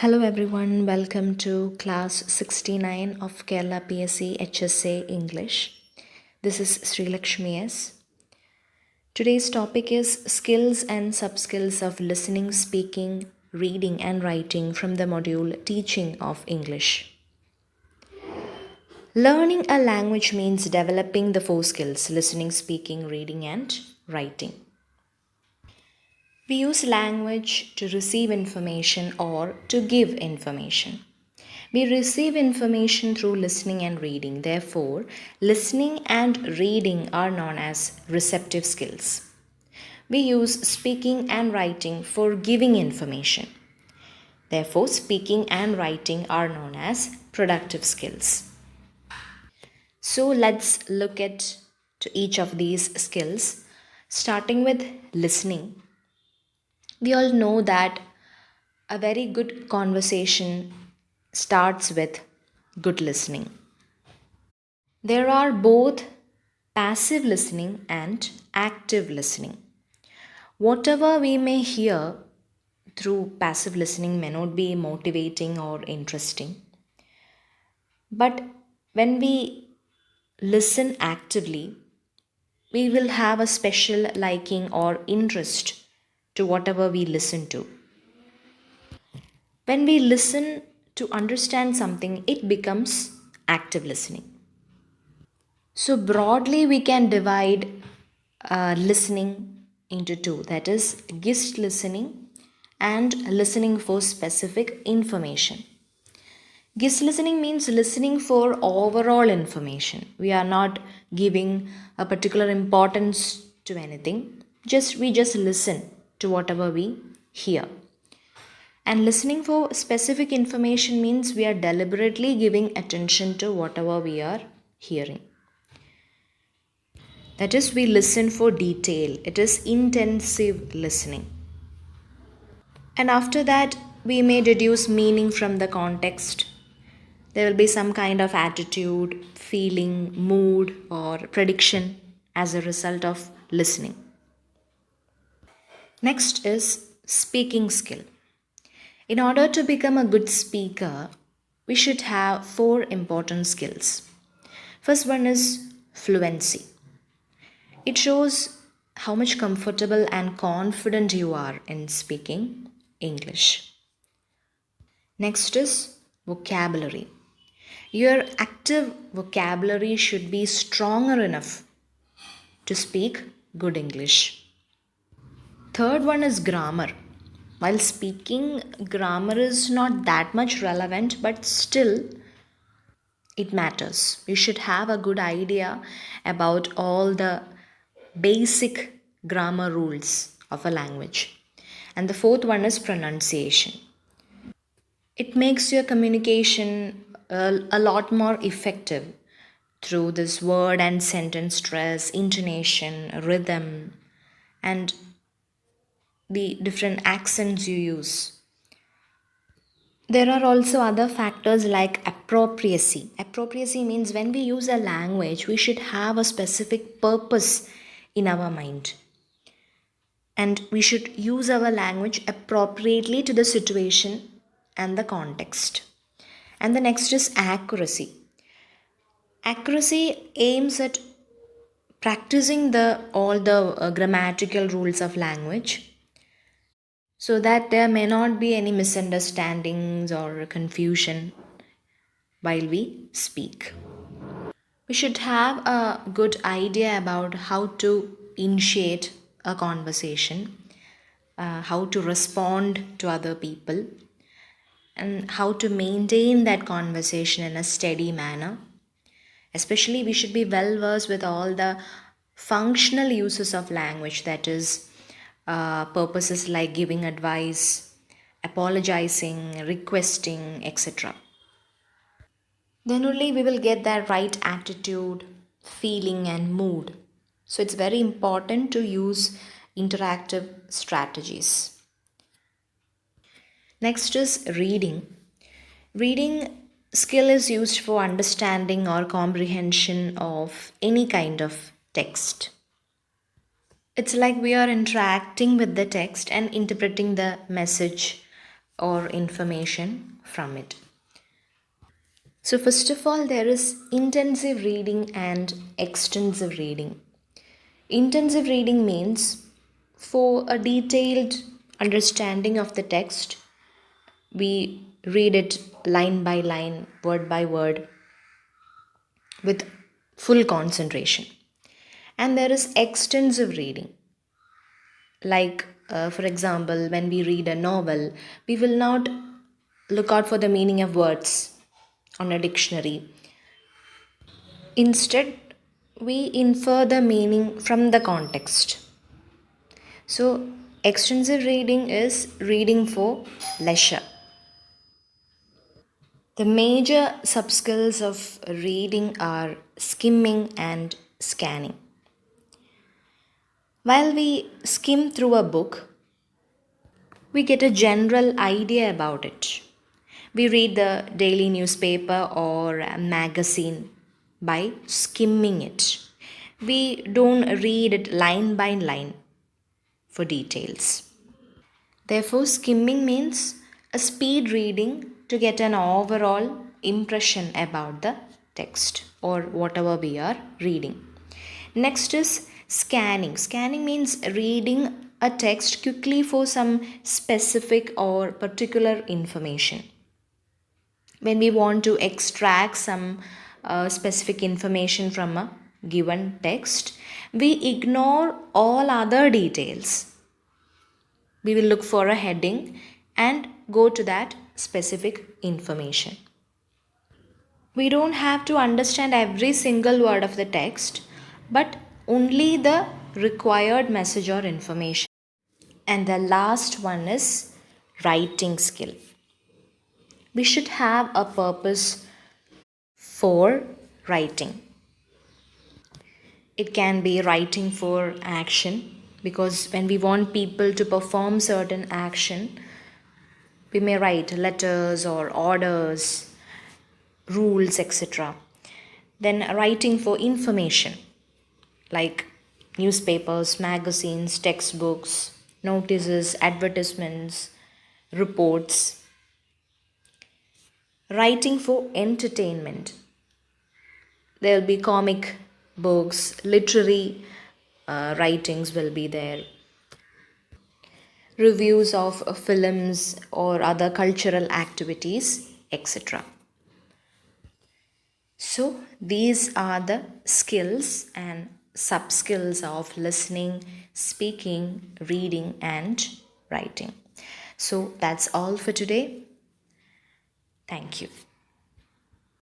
Hello everyone, welcome to class 69 of Kerala PSC HSA English. This is Sri Lakshmi S. Today's topic is skills and subskills of listening, speaking, reading and writing from the module Teaching of English. Learning a language means developing the four skills: listening, speaking, reading and writing. We use language to receive information or to give information. We receive information through listening and reading. Therefore, listening and reading are known as receptive skills. We use speaking and writing for giving information. Therefore, speaking and writing are known as productive skills. So, let's look at to each of these skills, starting with listening. We all know that a very good conversation starts with good listening. There are both passive listening and active listening. Whatever we may hear through passive listening may not be motivating or interesting. But when we listen actively, we will have a special liking or interest to whatever we listen to. When we listen to understand something, it becomes active listening. So, broadly, we can divide listening into two, that is, gist listening and listening for specific information. Gist listening means listening for overall information. We are not giving a particular importance to anything, we just listen to whatever we hear. And listening for specific information means we are deliberately giving attention to whatever we are hearing. That is, we listen for detail. It is intensive listening. And after that, we may deduce meaning from the context. There will be some kind of attitude, feeling, mood, or prediction as a result of listening. Next is speaking skill. In order to become a good speaker, we should have four important skills. First one is fluency. It shows how much comfortable and confident you are in speaking English. Next is vocabulary. Your active vocabulary should be stronger enough to speak good English. Third one is grammar. While speaking, grammar is not that much relevant, but still it matters. You should have a good idea about all the basic grammar rules of a language. And the fourth one is pronunciation. It makes your communication a lot more effective through this word and sentence stress, intonation, rhythm, and the different accents you use. There are also other factors like appropriacy. Appropriacy means when we use a language, we should have a specific purpose in our mind. And we should use our language appropriately to the situation and the context. And the next is accuracy. Accuracy aims at practicing all the grammatical rules of language so that there may not be any misunderstandings or confusion while we speak. We should have a good idea about how to initiate a conversation, how to respond to other people, and how to maintain that conversation in a steady manner. Especially, we should be well versed with all the functional uses of language, that is, purposes like giving advice, apologizing, requesting, etc. Then only we will get that right attitude, feeling, and mood. So it's very important to use interactive strategies. Next is reading. Reading skill is used for understanding or comprehension of any kind of text. It's like we are interacting with the text and interpreting the message or information from it. So, first of all, there is intensive reading and extensive reading. Intensive reading means for a detailed understanding of the text, we read it line by line, word by word, with full concentration. And there is extensive reading. Like, for example, when we read a novel, we will not look out for the meaning of words on a dictionary. Instead, we infer the meaning from the context. So, extensive reading is reading for leisure. The major subskills of reading are skimming and scanning. While we skim through a book, we get a general idea about it. We read the daily newspaper or a magazine by skimming it. We don't read it line by line for details. Therefore, skimming means a speed reading to get an overall impression about the text or whatever we are reading. Next is scanning. Scanning means reading a text quickly for some specific or particular information. When we want to extract some specific information from a given text, we ignore all other details. We will look for a heading and go to that specific information. We don't have to understand every single word of the text, but only the required message or information. And the last one is writing skill. We should have a purpose for writing. It can be writing for action, because when we want people to perform certain action, we may write letters or orders, rules, etc. Then writing for information, like newspapers, magazines, textbooks, notices, advertisements, reports. Writing for entertainment. There will be comic books, literary writings will be there, reviews of films or other cultural activities, etc. So, these are the skills and sub skills of listening, speaking, reading, and writing. So, that's all for today. Thank you.